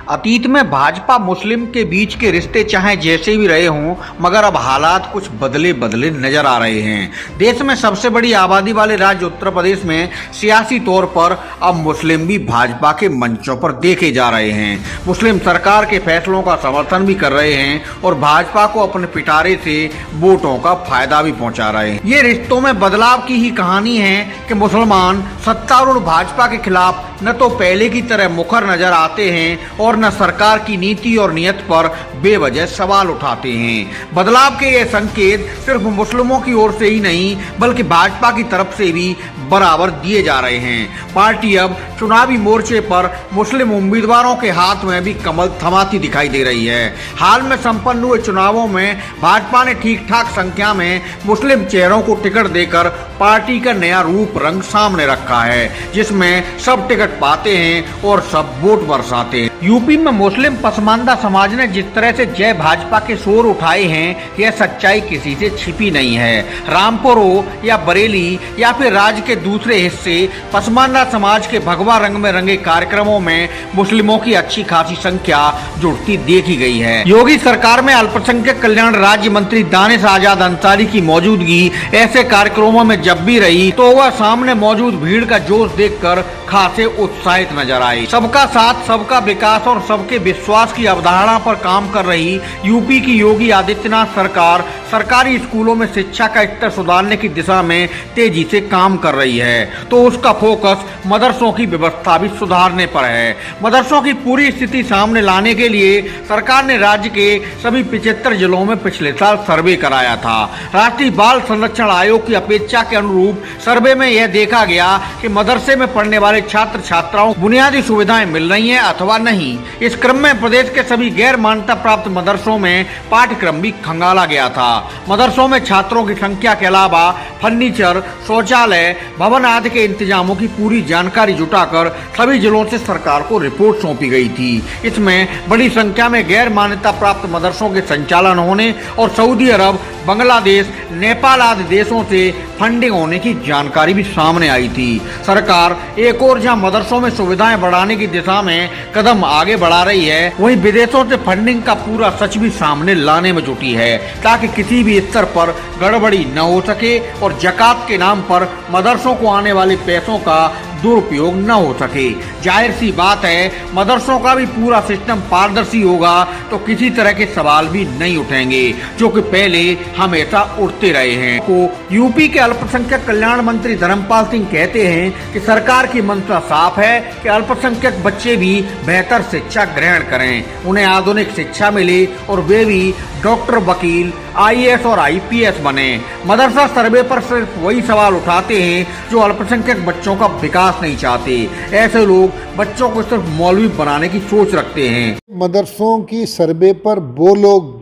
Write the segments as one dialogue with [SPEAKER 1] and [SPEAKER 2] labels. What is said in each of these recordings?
[SPEAKER 1] अतीत में भाजपा मुस्लिम के बीच के रिश्ते चाहे जैसे भी रहे हों, मगर अब हालात कुछ बदले बदले नजर आ रहे हैं। देश में सबसे बड़ी आबादी वाले राज्य उत्तर प्रदेश में सियासी तौर पर अब मुस्लिम भी भाजपा के मंचों पर देखे जा रहे हैं। मुस्लिम सरकार के फैसलों का समर्थन भी कर रहे हैं और भाजपा को अपने पिटारे से वोटों का फायदा भी पहुंचा रहे हैं। ये रिश्तों में बदलाव की ही कहानी है कि मुसलमान सत्तारूढ़ भाजपा के खिलाफ न तो पहले की तरह मुखर नजर आते हैं और न सरकार की नीति और नीयत पर बेवजह सवाल उठाते हैं। बदलाव के ये संकेत सिर्फ मुस्लिमों की ओर से ही नहीं बल्कि भाजपा की तरफ से भी बराबर दिए जा रहे हैं। पार्टी अब चुनावी मोर्चे पर मुस्लिम उम्मीदवारों के हाथ में भी कमल थमाती दिखाई दे रही है। हाल में संपन्न हुए चुनावों में भाजपा ने ठीक ठाक संख्या में मुस्लिम चेहरों को टिकट देकर पार्टी का नया रूप रंग सामने रखा है, जिसमें सब टिकट पाते हैं और सब वोट बरसाते हैं। यूपी में मुस्लिम पसमानदा समाज ने जिस तरह से जय भाजपा के शोर उठाए हैं, यह सच्चाई किसी से छिपी नहीं है। रामपुर हो या बरेली या फिर राज्य के दूसरे हिस्से, पसमानदा समाज के भगवा रंग में रंगे कार्यक्रमों में मुस्लिमों की अच्छी खासी संख्या जुड़ती देखी गई है। योगी सरकार में अल्पसंख्यक कल्याण राज्य मंत्री दानिश आजाद अंसारी की मौजूदगी ऐसे कार्यक्रमों में जब भी रही तो वह सामने मौजूद भीड़ का जोश देखकर खासे उत्साहित नजर आई। सबका साथ, सबका विकास और सबके विश्वास की अवधारणा पर काम कर रही यूपी की योगी आदित्यनाथ सरकार सरकारी स्कूलों में शिक्षा का स्तर सुधारने की दिशा में तेजी से काम कर रही है, तो उसका फोकस मदरसों की व्यवस्था भी सुधारने पर है। मदरसों की पूरी स्थिति सामने लाने के लिए सरकार ने राज्य के सभी 75 जिलों में पिछले साल सर्वे कराया था। राष्ट्रीय बाल संरक्षण आयोग की अपेक्षा के अनुरूप सर्वे में यह देखा गया कि मदरसे में पढ़ने वाले छात्र छात्राओं को बुनियादी सुविधाएं मिल रही हैं अथवा नहीं। इस क्रम में प्रदेश के सभी गैर मान्यता प्राप्त मदरसों में पाठ्यक्रम भी खंगाला गया था। मदरसों में छात्रों की संख्या के अलावा फर्नीचर, शौचालय, भवन आदि के इंतजामों की पूरी जानकारी जुटाकर सभी जिलों से सरकार को रिपोर्ट सौंपी गई थी। इसमें बड़ी संख्या में गैर मान्यता प्राप्त मदरसों के संचालन होने और सऊदी अरब, बांग्लादेश, नेपाल आदि देशों से फंडिंग होने की जानकारी भी सामने आई थी। सरकार एक और जहां मदरसों में सुविधाएं बढ़ाने की दिशा में कदम आगे बढ़ा रही है, वहीं विदेशों से फंडिंग का पूरा सच भी सामने लाने में जुटी है, ताकि किसी भी स्तर पर गड़बड़ी न हो सके और ज़कात के नाम पर मदरसों को आने वाले पैसों का दुरुपयोग न हो सके। जाहिर सी बात है, मदरसों का भी पूरा सिस्टम पारदर्शी होगा तो किसी तरह के सवाल भी नहीं उठेंगे, जो कि पहले हमेशा उठते रहे हैं। को यूपी के अल्पसंख्यक कल्याण मंत्री धर्मपाल सिंह कहते हैं कि सरकार की मंशा साफ है कि अल्पसंख्यक बच्चे भी बेहतर शिक्षा ग्रहण करें, उन्हें आधुनिक शिक्षा मिले और वे भी डॉक्टर, वकील, IAS और IPS बने। मदरसा सर्वे पर सिर्फ वही सवाल उठाते हैं जो अल्पसंख्यक बच्चों का विकास नहीं चाहते। ऐसे लोग बच्चों को सिर्फ मौलवी बनाने की सोच रखते हैं।
[SPEAKER 2] मदरसों की सर्वे पर वो लोग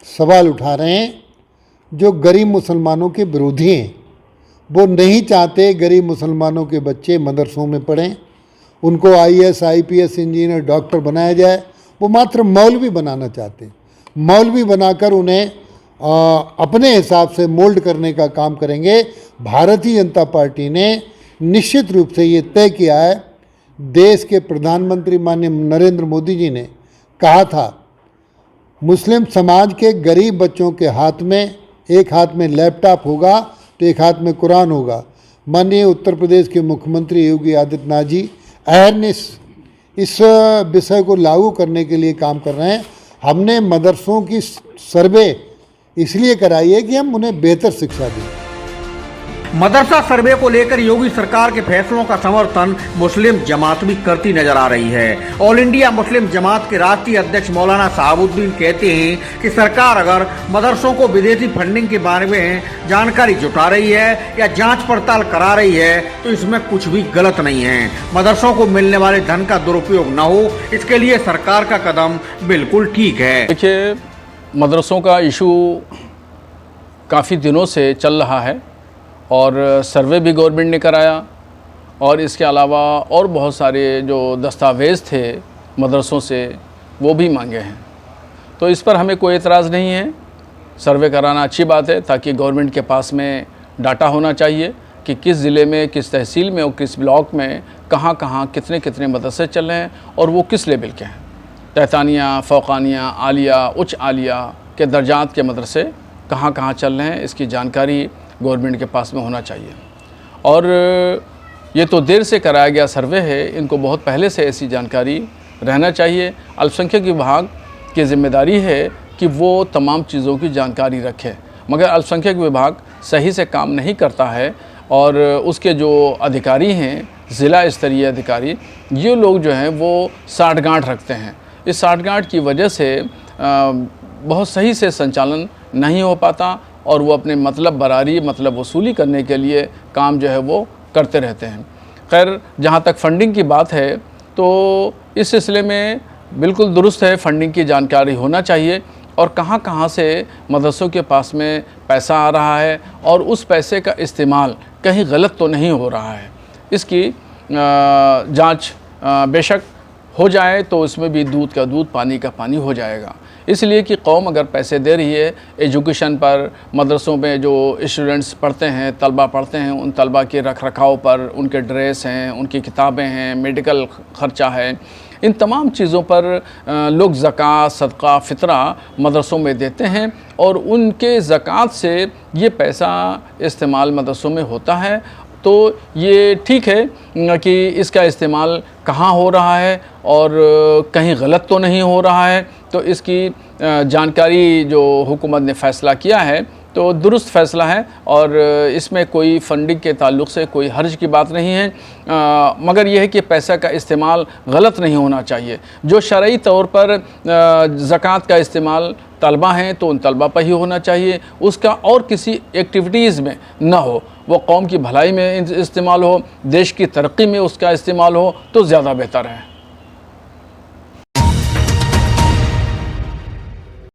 [SPEAKER 2] सवाल उठा रहे हैं जो गरीब मुसलमानों के विरोधी हैं। वो नहीं चाहते गरीब मुसलमानों के बच्चे मदरसों में पढ़ें, उनको IAS, IPS, इंजीनियर, डॉक्टर बनाया जाए। वो मात्र मौलवी बनाना चाहते हैं। मौलवी बनाकर उन्हें अपने हिसाब से मोल्ड करने का काम करेंगे। भारतीय जनता पार्टी ने निश्चित रूप से ये तय किया है। देश के प्रधानमंत्री माननीय नरेंद्र मोदी जी ने कहा था, मुस्लिम समाज के गरीब बच्चों के हाथ में एक हाथ में लैपटॉप होगा तो एक हाथ में कुरान होगा। माननीय उत्तर प्रदेश के मुख्यमंत्री योगी आदित्यनाथ जी अवेयरनेस इस विषय को लागू करने के लिए काम कर रहे हैं। हमने मदरसों की सर्वे इसलिए कराई है कि हम उन्हें बेहतर शिक्षा दें।
[SPEAKER 1] मदरसा सर्वे को लेकर योगी सरकार के फैसलों का समर्थन मुस्लिम जमात भी करती नजर आ रही है। ऑल इंडिया मुस्लिम जमात के राष्ट्रीय अध्यक्ष मौलाना साहबुद्दीन कहते हैं कि सरकार अगर मदरसों को विदेशी फंडिंग के बारे में जानकारी जुटा रही है या जांच पड़ताल करा रही है तो इसमें कुछ भी गलत नहीं है। मदरसों को मिलने वाले धन का दुरुपयोग न हो, इसके लिए सरकार का कदम बिल्कुल ठीक है।
[SPEAKER 3] देखिए, मदरसों का इशू काफ़ी दिनों से चल रहा है और सर्वे भी गवर्नमेंट ने कराया और इसके अलावा और बहुत सारे जो दस्तावेज़ थे मदरसों से वो भी मांगे हैं। तो इस पर हमें कोई एतराज़ नहीं है। सर्वे कराना अच्छी बात है, ताकि गवर्नमेंट के पास में डाटा होना चाहिए कि किस ज़िले में, किस तहसील में और किस ब्लॉक में कहाँ कहाँ कितने कितने मदरसे चल रहे हैं और वो किस लेवल के हैं। तैतानिया, फ़ौक़ानिया, आलिया, उच्च आलिया के दर्जात के मदरसे कहाँ कहाँ चल रहे हैं, इसकी जानकारी गवर्नमेंट के पास में होना चाहिए। और ये तो देर से कराया गया सर्वे है, इनको बहुत पहले से ऐसी जानकारी रहना चाहिए। अल्पसंख्यक विभाग की ज़िम्मेदारी है कि वो तमाम चीज़ों की जानकारी रखे, मगर अल्पसंख्यक विभाग सही से काम नहीं करता है और उसके जो अधिकारी हैं, ज़िला स्तरीय अधिकारी, ये लोग जो हैं वो साठगांठ रखते हैं। इस साठगांठ की वजह से बहुत सही से संचालन नहीं हो पाता और वो अपने मतलब बरारी, मतलब वसूली करने के लिए काम जो है वो करते रहते हैं। खैर, जहाँ तक फ़ंडिंग की बात है तो इस सिलसिले में बिल्कुल दुरुस्त है, फ़ंडिंग की जानकारी होना चाहिए और कहाँ कहाँ से मदरसों के पास में पैसा आ रहा है और उस पैसे का इस्तेमाल कहीं गलत तो नहीं हो रहा है, इसकी जांच बेशक हो जाए तो इसमें भी दूध का दूध, पानी का पानी हो जाएगा। इसलिए कि कौम अगर पैसे दे रही है एजुकेशन पर, मदरसों में जो स्टूडेंट्स पढ़ते हैं, तलबा पढ़ते हैं, उन तलबा के रख रखाव पर, उनके ड्रेस हैं, उनकी किताबें हैं, मेडिकल ख़र्चा है, इन तमाम चीज़ों पर लोग ज़कात, सदका, फ़ितरा मदरसों में देते हैं और उनके ज़कात से ये पैसा इस्तेमाल मदरसों में होता है। तो ये ठीक है कि इसका इस्तेमाल कहाँ हो रहा है और कहीं गलत तो नहीं हो रहा है, तो इसकी जानकारी जो हुकूमत ने फ़ैसला किया है तो दुरुस्त फ़ैसला है और इसमें कोई फ़ंडिंग के ताल्लुक़ से कोई हर्ज की बात नहीं है। मगर यह है कि पैसा का इस्तेमाल गलत नहीं होना चाहिए। जो शरई तौर पर ज़कात का इस्तेमाल तलबा हैं तो उन तलबा पर ही होना चाहिए, उसका और किसी एक्टिविटीज़ में ना हो। वो कौम की भलाई में इस्तेमाल हो, देश की तरक्की में उसका इस्तेमाल हो तो ज़्यादा बेहतर है।